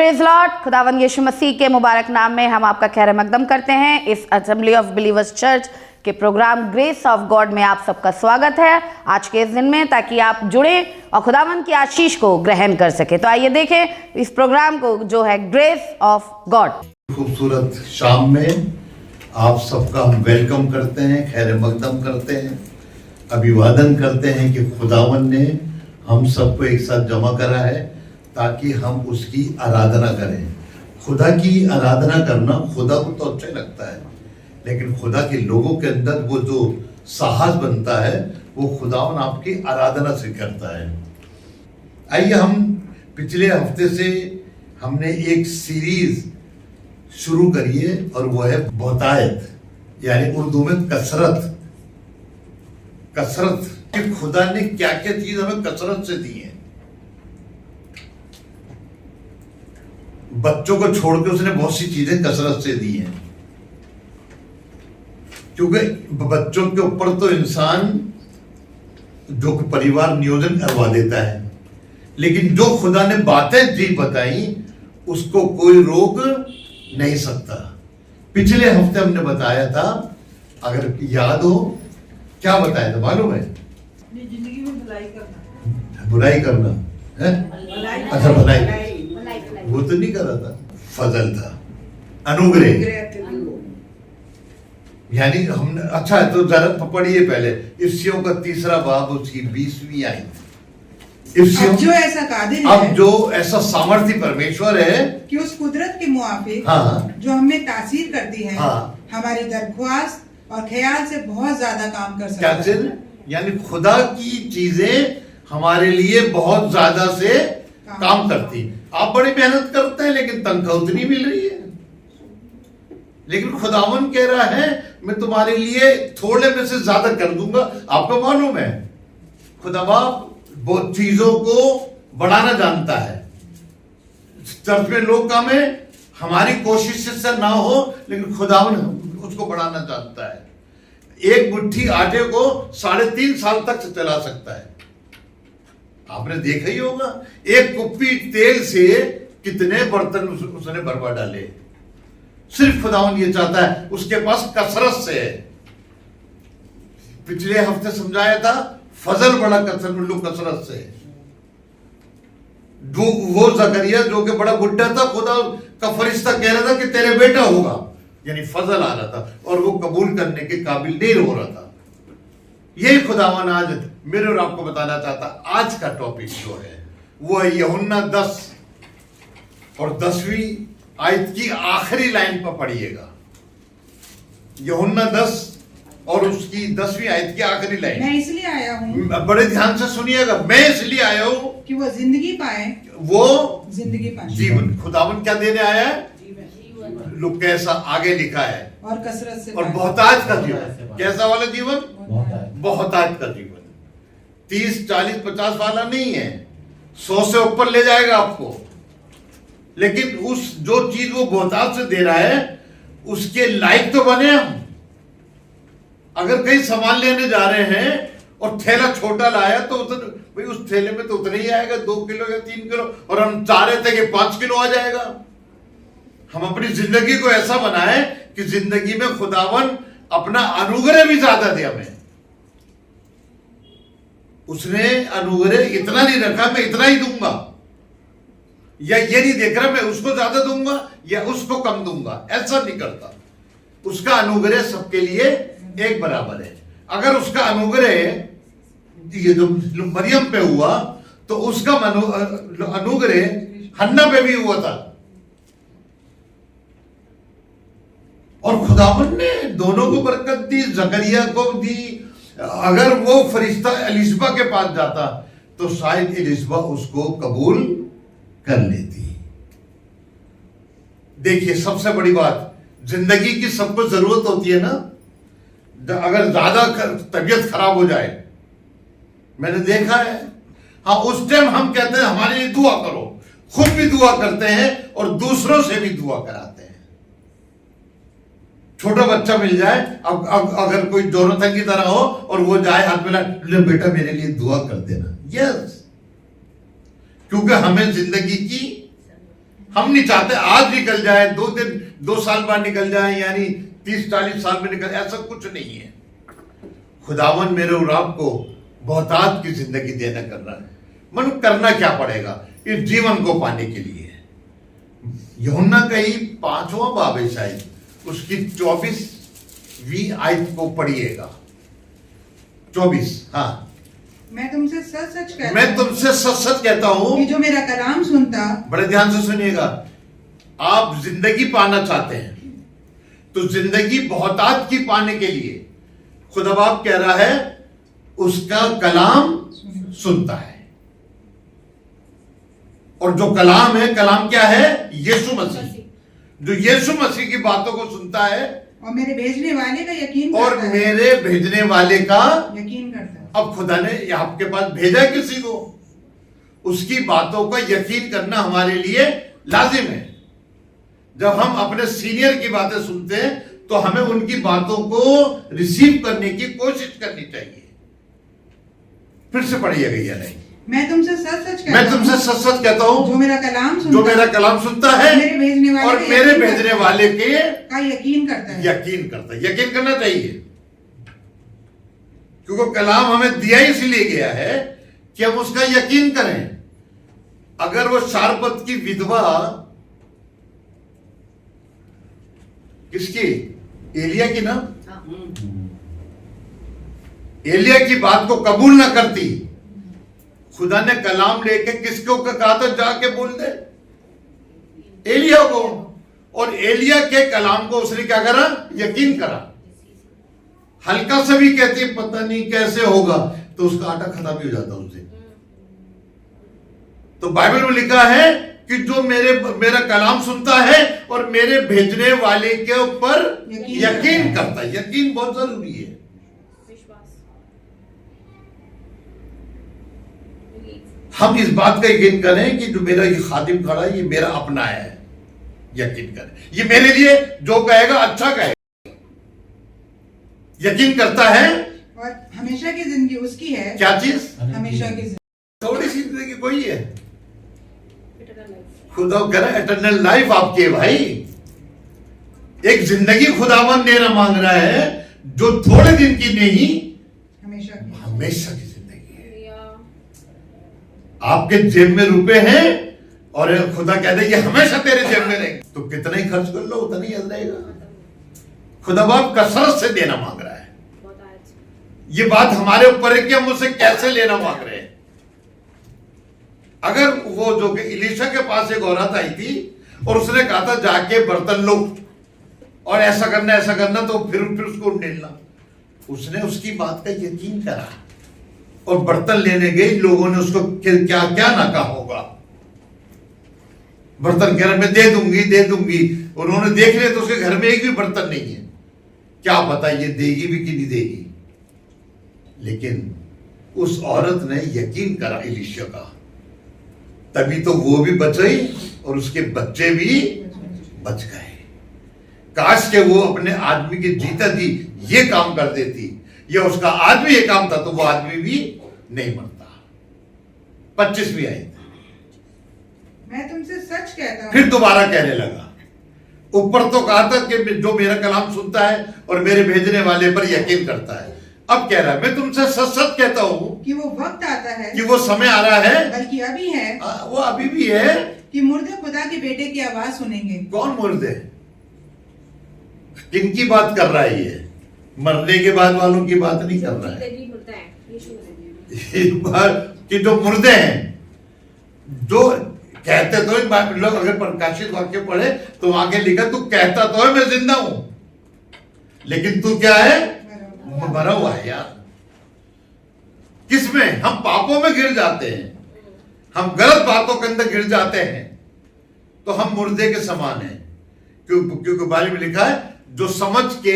Praise Lord. खुदावंद यीशु मसीह के मुबारक नाम में हम आपका खैर मकदम करते हैं। इस असेंबली ऑफ बिलीवर्स चर्च के प्रोग्राम ग्रेस ऑफ गॉड में आप सबका स्वागत है आज के इस दिन में, ताकि आप जुड़े और खुदावंद की आशीष को ग्रहण कर सके। तो आइए देखें इस प्रोग्राम को जो है ग्रेस ऑफ गॉड। खूबसूरत शाम में आप सबका हम वेलकम करते हैं, खैर मकदम करते हैं, अभिवादन करते हैं कि खुदावंद ने हम सबको एक साथ जमा करा है ताकि हम उसकी आराधना करें। खुदा की आराधना करना खुदा को तो अच्छा लगता है, लेकिन खुदा के लोगों के अंदर वो जो साहस बनता है वो खुदावन आपकी आराधना से करता है। आइए, हम पिछले हफ्ते से हमने एक सीरीज शुरू करी है और वो है बहुतायत, यानी उर्दू में कसरत। कसरत कि खुदा ने क्या क्या चीज हमें कसरत से दी है। बच्चों को छोड़कर उसने बहुत सी चीजें कसरत से दी हैं, क्योंकि बच्चों के ऊपर तो इंसान जो परिवार नियोजन करवा देता है, लेकिन जो खुदा ने बातें जी बताई उसको कोई रोक नहीं सकता। पिछले हफ्ते हमने बताया था, अगर याद हो, क्या बताया था मालूम है? जिंदगी में बुराई करना है। अच्छा, भलाई वो तो नहीं कर रहा था, फजल था, अनुग्रह। यानी हमने अच्छा है तो जरा पढ़िए पहले इफ्सियों का 3 बाब उसकी 20वीं आयत। अब जो ऐसा कादिर है, अब जो ऐसा सामर्थ्य परमेश्वर है कि उस कुदरत के मुआफिक जो हमें तासीर करती है, हमारी दरख्वास्त और ख्याल से बहुत ज्यादा काम कर सकता है। यानी खुदा की चीजें हमारे लिए बहुत ज्यादा से काम करती। आप बड़ी मेहनत करते हैं लेकिन तनख्वाह उतनी मिल रही है, लेकिन खुदावन कह रहा है मैं तुम्हारे लिए थोड़े में से ज्यादा कर दूंगा। आपको मालूम है खुदा बाप बहुत चीजों को बढ़ाना जानता है। चर्च में लोग कम है, हमारी कोशिश से ना हो, लेकिन खुदावन उसको बढ़ाना जानता है। एक मुट्ठी आटे को 3.5 साल तक चला सकता है। आपने देखा ही होगा, एक कुप्पी तेल से कितने बर्तन उसने बर्बाद डाले। सिर्फ खुदावन ये चाहता है, उसके पास कसरत से है। पिछले हफ्ते समझाया था, फजल बड़ा कसरत से है। वो जकरिया जो कि बड़ा बुढ़ा था, खुदा का फरिश्ता कह रहा था कि तेरे बेटा होगा, यानी फजल आ रहा था और वो कबूल करने के काबिल नहीं हो रहा था। यही खुदावन आज मेरे और आपको बताना चाहता। आज का टॉपिक जो है वो है यूहन्ना 10 और 10वीं आयत की आखिरी लाइन पर पढ़िएगा। यूहन्ना 10 और उसकी 10वीं आयत की आखिरी लाइन। मैं इसलिए आया हूँ, बड़े ध्यान से सुनिएगा, मैं इसलिए आया हूँ कि वो जिंदगी पाए, वो जिंदगी पाए, जीवन। खुदावन क्या देने आया है? लोग कैसा आगे लिखा है, और कसरत से, और बहुतायत का जीवन। कैसा वाला जीवन? बहुतायत का जीवन। 30, 40, 50 वाला नहीं है, 100 से ऊपर ले जाएगा आपको। लेकिन उस जो चीज वो बहुतायत से दे रहा है उसके लायक तो बने हम। अगर कहीं सामान लेने जा रहे हैं और थैला छोटा लाया तो भाई उस थैले में तो उतना ही आएगा, 2 किलो या 3 किलो, और हम चाह रहे थे कि 5 किलो आ जाएगा। हम अपनी जिंदगी को ऐसा बनाए कि जिंदगी में खुदावन अपना अनुग्रह भी ज्यादा दे हमें। उसने अनुग्रह इतना नहीं रखा मैं इतना ही दूंगा, या ये नहीं देख रहा मैं उसको ज्यादा दूंगा या उसको कम दूंगा, ऐसा नहीं करता। उसका अनुग्रह सबके लिए एक बराबर है। अगर उसका अनुग्रह ये जो मरियम पे हुआ तो उसका अनुग्रह हन्ना पे भी हुआ था, और खुदावन ने दोनों को बरकत दी, जकरिया को दी। अगर वो फरिश्ता एलिशबा के पास जाता तो शायद एलिशबा उसको कबूल कर लेती। देखिए, सबसे बड़ी बात, जिंदगी की सबको जरूरत होती है ना। अगर ज्यादा तबीयत खराब हो जाए, मैंने देखा है, हाँ, उस टाइम हम कहते हैं हमारे लिए दुआ करो। खुद भी दुआ करते हैं और दूसरों से भी दुआ कराते हैं। छोटा बच्चा मिल जाए, अब अगर कोई जोनाथन की तरह हो और वो जाए हाथ में ले, बेटा मेरे लिए दुआ कर देना। यस, क्योंकि हमें जिंदगी की हम नहीं चाहते आज निकल जाए, 2 दिन 2 साल बाद निकल जाए, यानी 30-40 साल में निकल, ऐसा कुछ नहीं है। खुदावन मेरे और आपको बहुतायत की जिंदगी देना कर रहा है। मनु करना क्या पड़ेगा इस जीवन को पाने के लिए? यूहन्ना का ही 5वां बाब है शायद, उसकी 24वीं आयत को पढ़िएगा। 24। हाँ, मैं तुमसे सच सच कहता मैं तुमसे सच सच कहता हूं कि जो मेरा कलाम सुनता। बड़े ध्यान से सुनिएगा। आप जिंदगी पाना चाहते हैं तो जिंदगी बहुतायत की पाने के लिए खुदा बाप कह रहा है उसका कलाम सुनता है। और जो कलाम है, कलाम क्या है? यीशु मसीह। जो यीशु मसीह की बातों को सुनता है और मेरे भेजने वाले का यकीन और करता है। मेरे भेजने वाले का यकीन करता है। अब खुदा ने आपके पास भेजा किसी को, उसकी बातों का यकीन करना हमारे लिए लाजिम है। जब हम अपने सीनियर की बातें सुनते हैं तो हमें उनकी बातों को रिसीव करने की कोशिश करनी चाहिए। फिर से पढ़िएगा या नहीं? मैं तुमसे सच सच कहता मैं तुमसे सच सच कहता हूं जो मेरा कलाम सुनता, जो मेरा कलाम सुनता है मेरे भेजने वाले और का मेरे यकीन भेजने वाले के का यकीन करता है। यकीन करता है। यकीन करना चाहिए, क्योंकि कलाम हमें दिया इसलिए गया है कि हम उसका यकीन करें। अगर वो शारपत की विधवा किसकी? एलिया की ना, एलिया की बात को कबूल ना करती, खुदा ने कलाम लेके किसको कहा था जाके बोल दे? एलिया को। और एलिया के कलाम को उसने क्या करा? यकीन करा। हल्का सा भी कहती है पता नहीं कैसे होगा, तो उसका आटा खत्म भी हो जाता उससे। तो बाइबल में लिखा है कि जो मेरा कलाम सुनता है और मेरे भेजने वाले के ऊपर यकीन करता है। यकीन बहुत जरूरी है। हम इस बात का यकीन करें कि जो मेरा ये खादिम खड़ा है ये मेरा अपना है। यकीन करें ये मेरे लिए जो कहेगा अच्छा कहेगा। यकीन करता है। और हमेशा की जिंदगी उसकी है। क्या चीज? हमेशा की जिंदगी। थोड़ी सी जिंदगी कोई है। खुदा कह रहा है एटर्नल लाइफ आपकी है भाई। एक जिंदगी खुदावन देना मांग रहा है जो थोड़े दिन की नहीं, हमेशा की जिंदगी है। आपके जेब में रुपए हैं और खुदा कहते ये हमेशा तेरे जेब में रहेंगे, तो कितना ही खर्च कर लो उतना ही याद रहेगा। खुदा बाप कसरत से देना मांग रहा है। ये बात हमारे ऊपर है कि हम उसे कैसे लेना मांग रहे हैं। अगर वो जो कि इलीशा के पास एक औरत आई थी और उसने कहा था जाके बर्तन लो और ऐसा करना तो फिर उसको उंडेलना, उसने उसकी बात का यकीन करा और बर्तन लेने गए। लोगों ने उसको क्या क्या ना कहा होगा। बर्तन कह रहे मैं दे दूंगी। उन्होंने देख लिया तो उसके घर में एक भी बर्तन नहीं है। क्या पता ये देगी भी कि नहीं देगी। लेकिन उस औरत ने यकीन करा इलीशा का, तभी तो वो भी बच गई और उसके बच्चे भी बच गए। काश के वो अपने आदमी की जीता थी ये काम कर देती, या उसका आदमी ये काम था तो वो आदमी भी नहीं मरता। 25वीं आई। मैं तुमसे सच कहता हूं। फिर दोबारा कहने लगा। ऊपर तो कहा था कि जो मेरा कलाम सुनता है और मेरे भेजने वाले पर यकीन करता है। अब कह रहा है मैं तुमसे सच सच कहता हूं कि वो वक्त आता है, कि वो समय आ रहा है, बल्कि अभी है, वो अभी भी है, कि मुर्दे खुदा के बेटे की आवाज सुनेंगे। कौन मुर्दे? किनकी बात कर रहा है ये? मरने के बाद वालों की बात नहीं कर रहा है। कि जो मुर्दे हैं, जो कहते तो लोग अगर प्रकाशित वाक्य पढ़े तो आगे लिखा तू कहता तो है मैं जिंदा हूं, लेकिन तू क्या है? मरा हुआ है यार। किसमें? हम पापों में गिर जाते हैं, हम गलत बातों के अंदर गिर जाते हैं, तो हम मुर्दे के समान हैं। क्योंकि बाइबल में लिखा है जो समझ के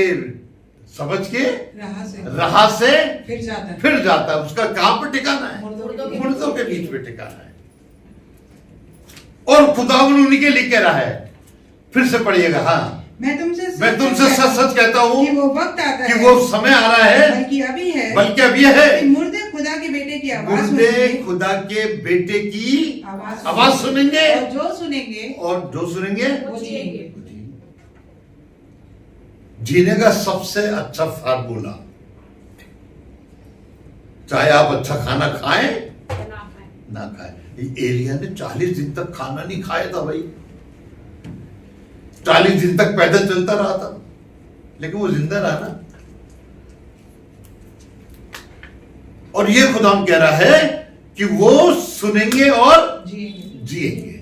राह से फिर जाता है, उसका कहां पर ठिकाना है? मुर्दों के बीच में ठिकाना है। और खुदावन उन्हीं के लिए कह रहा है। फिर से पढ़िएगा। हाँ, मैं तुमसे सच सच कहता हूं कि वो वक्त आता है, कि वो समय आ रहा है, बल्कि अभी है, कि मुर्दे खुदा के बेटे की आवाज मुर्दे सुनेंगे, खुदा के बेटे की आवाज आवाज सुनेंगे और जो सुनेंगे और जो सुनेंगे वो जिएंगे। जीने का सबसे अच्छा फार्मूला, चाहे आप अच्छा खाना खाएं ना खाएं। एलिया ने 40 दिन तक खाना नहीं खाया था भाई, 40 दिन तक पैदल चलता रहा था, लेकिन वो जिंदा रहा ना। और ये खुदावन कह रहा है कि वो सुनेंगे और जिएंगे।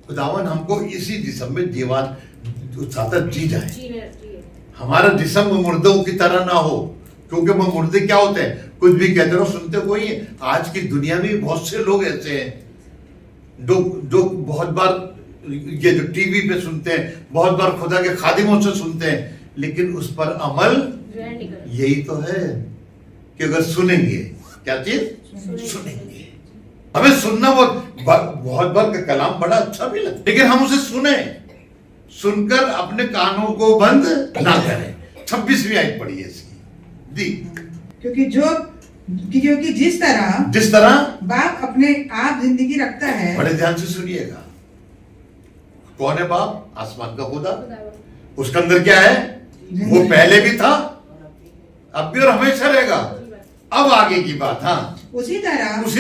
खुदावन हमको इसी जिस्म में जीवन चाहता जी जाए, हमारा जिस्म मुर्दों की तरह ना हो, क्योंकि वो मुर्दे क्या होते हैं, कुछ भी कहते रहो सुनते कोई है। आज की दुनिया में बहुत से लोग ऐसे हैं जो बहुत बार ये जो टीवी पे सुनते हैं, बहुत बार खुदा के खादिमों से सुनते हैं, लेकिन उस पर अमल यही तो है कि अगर सुनेंगे, क्या चीज सुनेंगे। हमें सुनना बहुत बार का कलाम बड़ा अच्छा भी लगता है, लेकिन हम उसे सुने, सुनकर अपने कानों को बंद ना करें। 26वीं आयत पढ़िए इसकी दी। क्योंकि जिस तरह बाप अपने आप जिंदगी रखता है, बड़े ध्यान से सुनिएगा, कौन है बाप? आसमान का खुदा। उसके अंदर क्या है? वो पहले भी था, अब भी और हमेशा रहेगा। अब आगे की बात, हाँ, उसी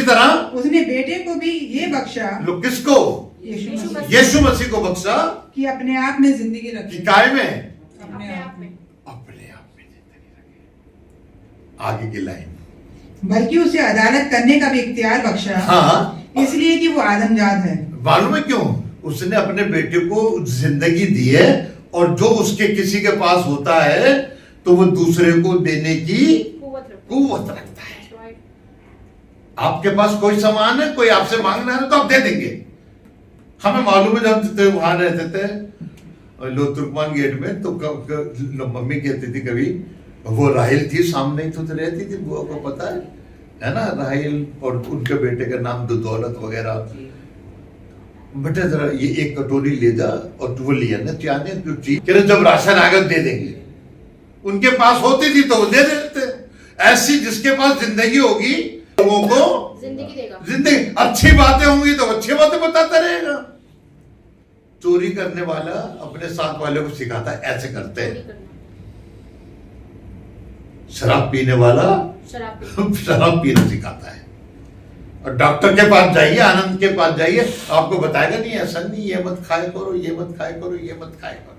तरह उसने बेटे को भी ये बख्शा। लोग किसको? यीशु मसीह को बख्शा कि अपने आप में जिंदगी रखे। काय में? अपने आप में जिंदगी रखे। आगे की लाइन, बल्कि उसे अदालत करने का भी इख्तियार बख्शा, हाँ, इसलिए कि वो आदमजात है। मालूम है क्यों? उसने अपने बेटे को जिंदगी दी है, और जो उसके किसी के पास होता है तो वो दूसरे को देने की कुव्वत रखता है। आपके पास कोई सामान है, कोई आपसे मांगना है तो आप दे देंगे। हमें मालूम है, जब वहां रहते थे लो तुर्कमान गेट में, तो मम्मी कहती थी कभी, वो राहिल थी सामने ही तो रहती थी, बुआ को पता है ना, राहिल, और उनके बेटे का नाम दौलत वगैरह। बेटा जरा ये एक कटोरी ले जा, और वो लिया ना चाहने तो चीज, जब राशन आएगा दे देंगे। उनके पास होती थी तो वो दे देते। ऐसी जिसके पास जिंदगी होगी लोगों को जिंदगी देगा, जिंदगी, अच्छी बातें होंगी तो अच्छी बातें बताता रहेगा। चोरी करने वाला अपने साथ वाले को सिखाता है ऐसे करते हैं, शराब पीने वाला शराब पीना सिखाता है। और डॉक्टर के पास जाइए, आनंद के पास जाइए, आपको बताएगा नहीं ऐसा नहीं, ये मत खाए करो, ये मत खाए करो, ये मत खाए करो।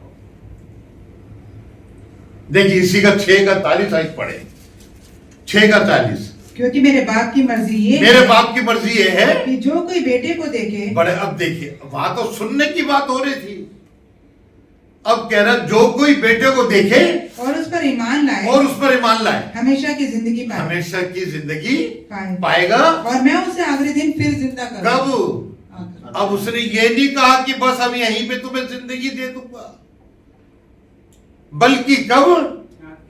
देखिए इसी का 6:40 आयत पढ़े, 6:40। क्योंकि मेरे बाप की मर्जी ये है कि जो कोई बेटे को देखे। बड़े, अब देखिए वहां तो सुनने की बात हो रही थी, अब कह रहा जो कोई बेटे को देखे और उस पर ईमान लाए हमेशा की जिंदगी पाएगा, और मैं उसे आखिरी दिन फिर जिंदा करूंगा। कब? अब उसने ये नहीं कहा कि बस अब यहीं पे तुम्हें जिंदगी दे दूंगा, बल्कि कब?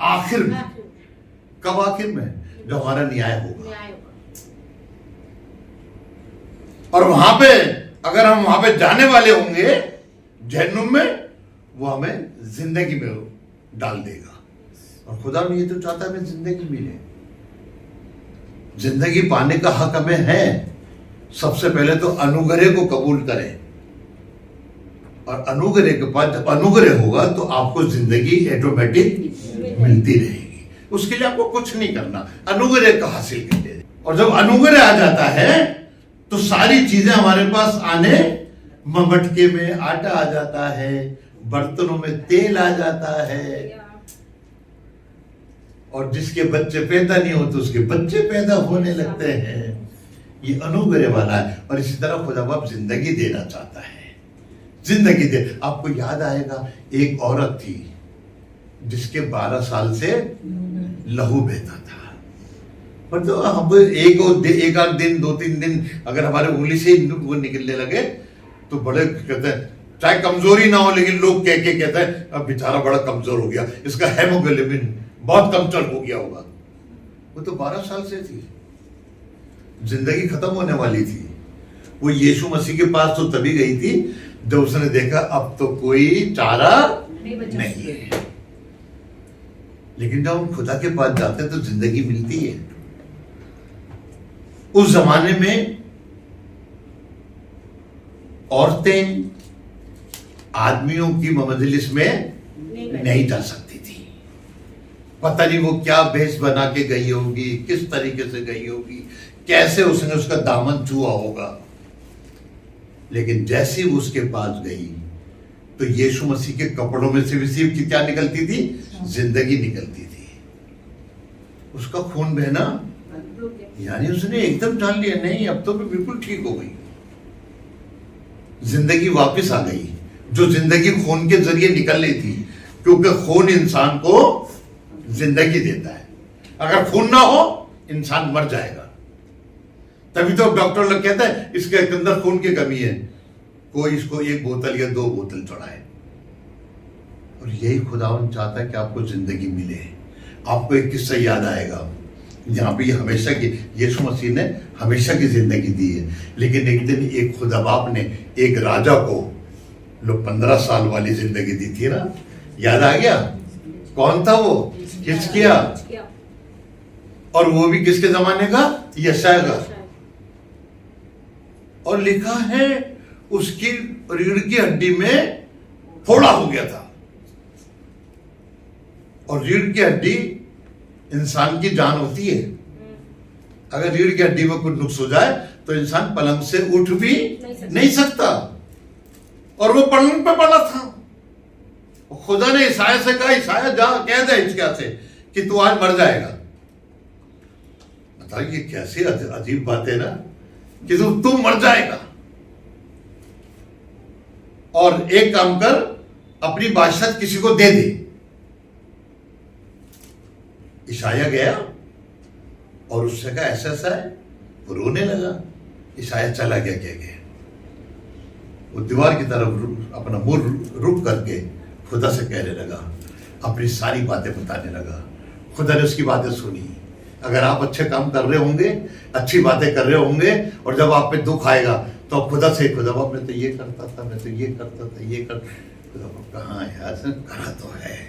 आखिर में। कब आखिर में? जो हमारा न्याय होगा। और वहां पे अगर हम वहां पे जाने वाले होंगे जहन्नुम में, वो हमें जिंदगी में डाल देगा। और खुदा ने ये तो चाहता है हमें जिंदगी मिले, जिंदगी पाने का हक हमें है। सबसे पहले तो अनुग्रह को कबूल करें, और अनुग्रह के बाद जब अनुग्रह होगा तो आपको जिंदगी ऑटोमेटिक मिलती रहेगी। उसके लिए आपको कुछ नहीं करना, अनुग्रह का हासिल कर ले। और जब अनुग्रह आ जाता है तो सारी चीजें हमारे पास आने, मटके में आटा आ जाता है, बर्तनों में तेल आ जाता है, और जिसके बच्चे पैदा नहीं होते उसके बच्चे पैदा होने लगते हैं। ये अनुग्रह वाला है। और इसी तरह खुदा बाप जिंदगी देना चाहता है, जिंदगी दे। आपको याद आएगा एक औरत थी जिसके 12 साल से लहू बहता था, पर तो हम एक आध दिन 2-3 दिन अगर हमारे उंगली से वो निकलने लगे तो बड़े कहते हैं, चाहे कमजोरी ना हो, लेकिन लोग कह के कहते हैं अब बेचारा बड़ा कमजोर हो गया, इसका हेमोग्लोबिन बहुत कमजोर हो गया होगा। वो तो 12 साल से थी, जिंदगी खत्म होने वाली थी। वो यीशु मसीह के पास तो तभी गई थी जब उसने देखा अब तो कोई चारा नहीं है। लेकिन जब हम खुदा के पास जाते हैं तो जिंदगी मिलती है। उस जमाने में औरतें आदमियों की मजलिस में नहीं जा सकती थी। पता नहीं वो क्या भेष बना के गई होगी, किस तरीके से गई होगी, कैसे उसने उसका दामन छुआ होगा। लेकिन जैसे वो उसके पास गई तो यीशु मसीह के कपड़ों में से भी सिर्फ की क्या निकलती थी? जिंदगी निकलती थी। उसका खून बहना, यानी उसने एकदम जान लिया, नहीं अब तो मैं बिल्कुल ठीक हो गई, जिंदगी वापस आ गई। जो जिंदगी खून के जरिए निकल रही थी, क्योंकि खून इंसान को जिंदगी देता है। अगर खून ना हो इंसान मर जाएगा। तभी तो डॉक्टर लोग कहते हैं इसके अंदर खून की कमी है, कोई इसको 1 बोतल या 2 बोतल चढ़ाए। और यही खुदावन चाहता है कि आपको जिंदगी मिले। आपको एक किस्सा याद आएगा, जहां पे हमेशा की यीशु मसीह ने हमेशा की जिंदगी दी है, लेकिन एक दिन एक खुदा बाप ने एक राजा को 15 साल वाली जिंदगी दी थी ना, याद आ गया? कौन था वो? हिजकिय्याह। और वो भी किसके जमाने का? यशायाह का। और लिखा है उसकी रीढ़ की हड्डी में फोड़ा हो गया था। और रीढ़ की हड्डी इंसान की जान होती है। अगर रीढ़ की हड्डी में कुछ नुक्स हो जाए तो इंसान पलंग से उठ भी नहीं सकता। और वो पलंग पे पड़ा था। खुदा ने ईसाया से कहा, ईसाया जा कह दे हिजकिय्याह से कि तू आज मर जाएगा। बताइए कैसी अजीब बात है ना, कि तू मर जाएगा। और एक काम कर, अपनी बादशाह किसी को दे दे। ईसाया गया और उससे कहा ऐसा ऐसा है, वो रोने लगा। ईसाया चला गया, क्या गया, वो दीवार की तरफ अपना मुंह रुक करके खुदा से कहने लगा, अपनी सारी बातें बताने लगा। खुदा ने उसकी बातें सुनी। अगर आप अच्छे काम कर रहे होंगे, अच्छी बातें कर रहे होंगे, और जब आप पे दुख आएगा तो आप खुदा से, खुदा बाप मैं तो ये करता था, मैं तो ये करता था, ये कर, खुदा बाप कहाँ यार, करा तो है।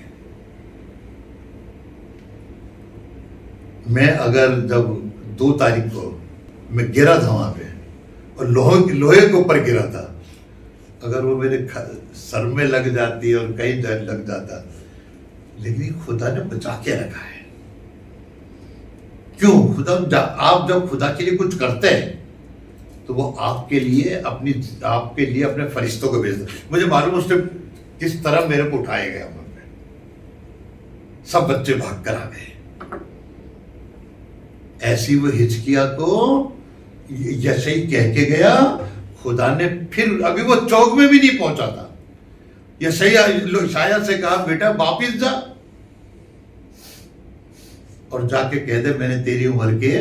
मैं अगर जब 2 तारीख को मैं गिरा था वहां पे, और लोहे के ऊपर गिरा था, अगर वो मेरे सर में लग जाती और कहीं लग जाता, लेकिन खुदा ने बचा के रखा है। क्यों? खुदा, आप जब खुदा के लिए कुछ करते हैं तो वो आपके लिए अपने फरिश्तों को भेजता। मुझे मालूम उसने किस तरह मेरे को उठाया गया, सब बच्चे भाग कर आ गए। ऐसी वो हिजकिय्याह को जैसे ही कह के गया, खुदा ने फिर, अभी वो चौक में भी नहीं पहुंचा था, यशायाह से कहा बेटा वापिस जा और जाके कह दे मैंने तेरी उम्र के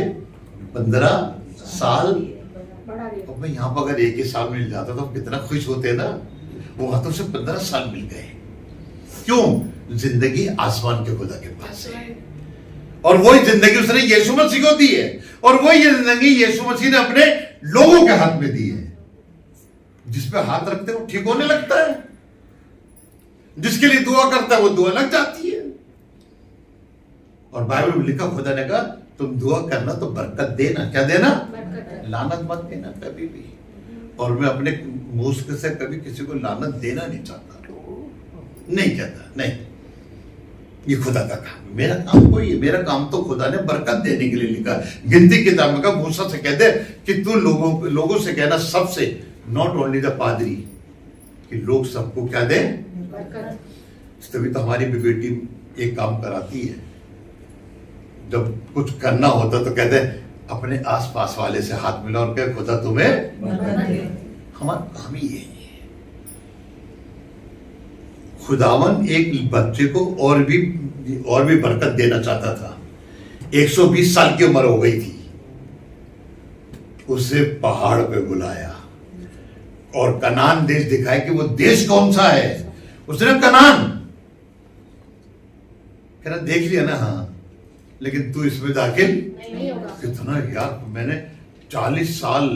15 साल, और मैं यहाँ पर अगर 1 ही साल मिल जाता तो कितना खुश होते ना। वो हाथों से 15 साल मिल गए। क्यों? जिंदगी आसमान के खुदा के पास है, और वही जिंदगी उसने यीशु मसीह को दी है, और वही जिंदगी यीशु मसीह ने अपने लोगों के हाथ में दी है। जिस पे हाथ रखते वो ठीक होने लगता है, जिसके लिए दुआ करता है वो दुआ लग जाती है। और बाइबल में लिखा, खुदा ने कहा तुम दुआ करना तो बरकत देना। क्या देना? लानत मत देना कभी भी। और मैं अपने मुंह से कभी किसी को लानत देना नहीं चाहता, नहीं कहता, नहीं, ये खुदा का काम। मेरा काम कोई है, मेरा काम तो खुदा ने बरकत देने के लिए लिखा। गिनती किताब में का मूसा से कहते कि तू लोगों से कहना, सबसे, नॉट ओनली द पादरी, कि लोग सबको क्या दे? तभी तो हमारी भी बेटी एक काम कराती है, जब कुछ करना होता तो कहते अपने आसपास वाले से हाथ मिला और कहे खुदा तुम्हें, हमारा काम ही यही है। खुदावन एक बच्चे को और भी बरकत देना चाहता था। 120 साल की उम्र हो गई थी, उसे पहाड़ पे बुलाया और कनान देश दिखाया कि वो देश कौन सा है। उसने कनान कहना देख लिया ना, हाँ, लेकिन तू इसमें दाखिल नहीं होगा। कितना यार, मैंने 40 साल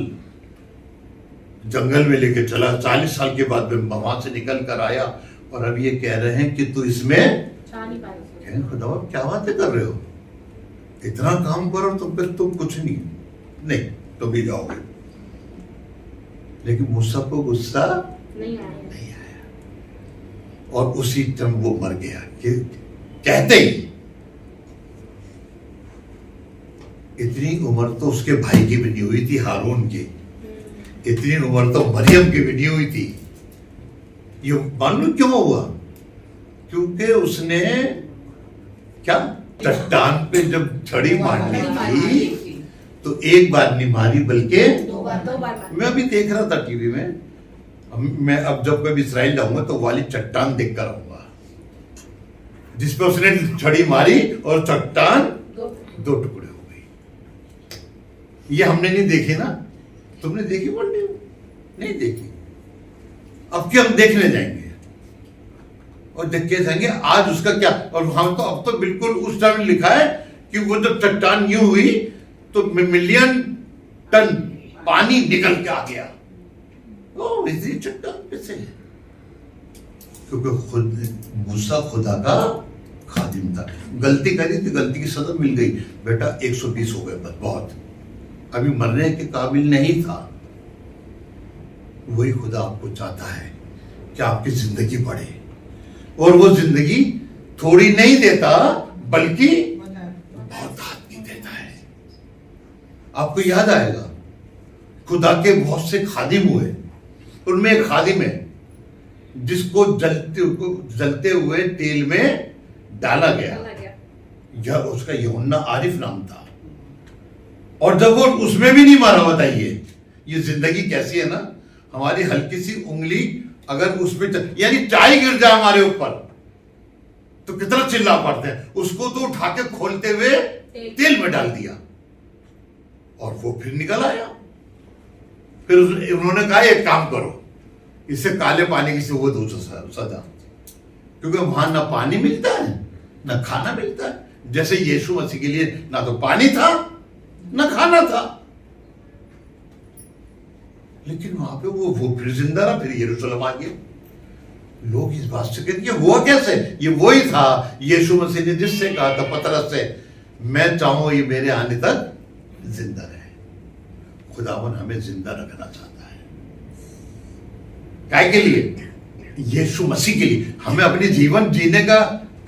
जंगल में लेके चला, 40 साल के बाद में वहां से निकल कर आया, और अब ये कह रहे हैं कि तू इसमें खुदा क्या बातें कर रहे हो, इतना काम करो तो फिर तुम कुछ नहीं। नहीं तुम भी जाओगे। लेकिन मूसा को गुस्सा नहीं आया और उसी टाइम वो मर गया। कहते ही इतनी उम्र तो उसके भाई की भी नहीं हुई थी, हारून की। इतनी उम्र तो मरियम की भी नहीं हुई थी। ये मालूम क्यों हुआ? क्योंकि उसने क्या चट्टान पे जब छड़ी मारनी थी तो एक बार नहीं मारी बल्कि दो बार। मैं अभी देख रहा था टीवी में, मैं अब जब कभी इस्राइल जाऊंगा तो वाली चट्टान देख कर आऊंगा जिसपे उसने छड़ी मारी और चट्टान दो टुकड़े हो गई। ये हमने नहीं देखी ना, तुमने देखी वीडियो? नहीं देखी। अब क्या हम देखने जाएंगे और देख के जाएंगे आज उसका क्या। और हम तो अब तो बिल्कुल उस टाइम लिखा है कि वो जब चट्टान यूं हुई तो मिलियन टन पानी निकल के आ गया। ओ इसी चट्टान पे से, क्योंकि खुद मूसा खुदा का खादिम था। गलती करी तो गलती की सजा मिल गई। बेटा 120 हो गए बस, बहुत, अभी मरने के काबिल नहीं था। वही खुदा आपको चाहता है कि आपकी जिंदगी बढ़े, और वो जिंदगी थोड़ी नहीं देता बल्कि बहुत आदमी देता है। आपको याद आएगा खुदा के बहुत से खादिम हुए, उनमें एक खादिम है जिसको जलते हुए तेल में डाला गया। यह उसका यूहन्ना आरिफ नाम था। और जब वो उसमें भी नहीं मारा, बताइए ये जिंदगी कैसी है ना। हमारी हल्की सी उंगली अगर उसमें यानी चाय गिर जाए हमारे ऊपर तो कितना चिल्ला पड़ते हैं। उसको तो उठा के खोलते हुए तेल में डाल दिया और वो फिर निकल आया। फिर उन्होंने कहा एक काम करो, इससे काले पानी की से वो दो सजा, क्योंकि वहां ना पानी मिलता है ना खाना मिलता है। जैसे यीशु मसीह के लिए ना तो पानी था ना खाना था, लेकिन वहां पे वो फिर जिंदा रहा, फिर यरूशलेम आ गया। लोग इस बात से कहते हैं हुआ कैसे? ये वही था यीशु मसीह ने जिससे कहा था पतरस से, मैं चाहूं ये मेरे आने तक जिंदा रहे। खुदावन हमें जिंदा रखना चाहता है। काय के लिए? यीशु मसीह के लिए। हमें अपनी जीवन जीने का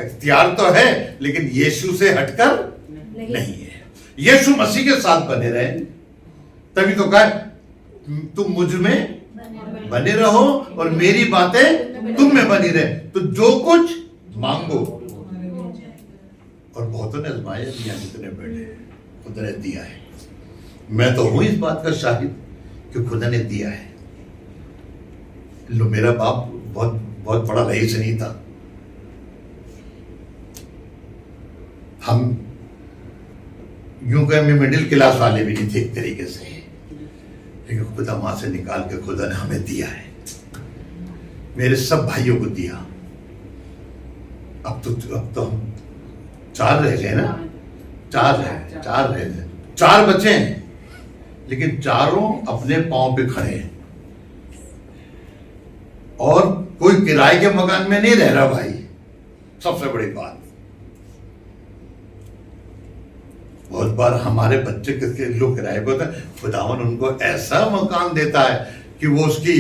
इख्तियार तो है, लेकिन यीशु से हटकर नहीं है। यीशु मसीह के साथ बने रहे, तभी तो कहा तुम मुझ में बने रहो और मेरी बातें तुम में बनी रहे, तो जो कुछ मांगो। और बहुतों ने आजमाया, यहाँ जितने बैठे खुदा ने दिया है। मैं तो हूं इस बात का शाहिद कि खुदा ने दिया है। लो, मेरा बाप बहुत बहुत बड़ा रईस नहीं था। हम यूं कहें मिडिल क्लास वाले भी नहीं थे एक तरीके से, लेकिन खुदा मां से निकाल के खुदा ने हमें दिया है। मेरे सब भाइयों को दिया। अब तो हम 4 रह गए ना, 4 रह गए, 4 बचे हैं, लेकिन चारों अपने पांव पे खड़े हैं। और कोई किराए के मकान में नहीं रह रहा भाई, सबसे बड़ी बात। बहुत बार हमारे बच्चे किसके लोग किराए पे होते हैं, खुदावन उनको ऐसा मकान देता है कि वो उसकी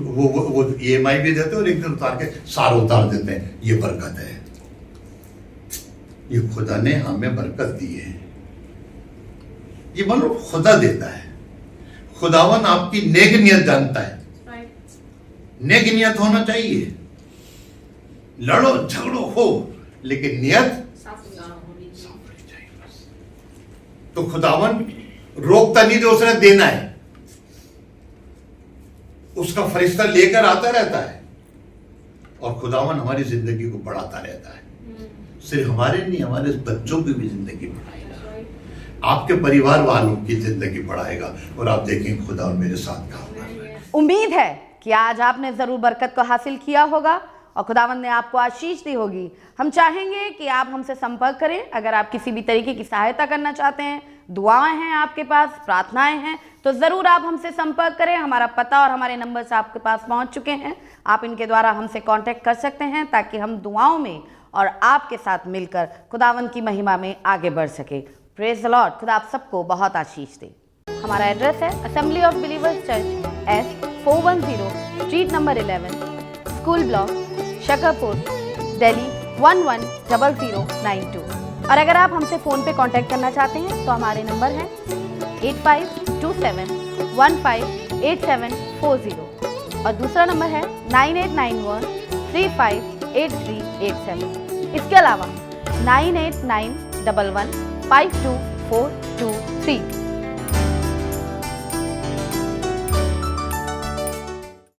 वो EMI भी देते हैं और एक दिन उतार के सार उतार देते हैं। ये बरकत है, ये खुदा ने हमें बरकत दी है। ये मालूम खुदा देता है। खुदावन आपकी नेक नियत जानता है। नेक नियत होना चाहिए। लड़ो झगड़ो हो, लेकिन नियत तो खुदावन रोकता नहीं, जो उसने देना है उसका फरिश्ता लेकर आता रहता है। और खुदावन हमारी जिंदगी को बढ़ाता रहता है। सिर्फ हमारे नहीं, हमारे बच्चों की भी जिंदगी बढ़ाएगा, आपके परिवार वालों की जिंदगी बढ़ाएगा। और आप देखेंगे खुदा मेरे साथ काम कर रहा है। उम्मीद है कि आज आपने जरूर बरकत को हासिल किया होगा और खुदावंद ने आपको आशीष दी होगी। हम चाहेंगे कि आप हमसे संपर्क करें। अगर आप किसी भी तरीके की सहायता करना चाहते हैं, दुआएं हैं आपके पास, प्रार्थनाएं हैं, तो ज़रूर आप हमसे संपर्क करें। हमारा पता और हमारे नंबर्स आपके पास पहुंच चुके हैं। आप इनके द्वारा हमसे कांटेक्ट कर सकते हैं ताकि हम दुआओं में और आपके साथ मिलकर खुदावंद की महिमा में आगे बढ़ सके। Praise the Lord. खुदा आप सबको बहुत आशीष दे। हमारा एड्रेस है assembly of believers church, S410 street number 11, school block, Shakarpur, Delhi 110092। और अगर आप हमसे फ़ोन पे कांटेक्ट करना चाहते हैं तो हमारे नंबर हैं 8527158740 और दूसरा नंबर है 9891358387। इसके अलावा 9891152423।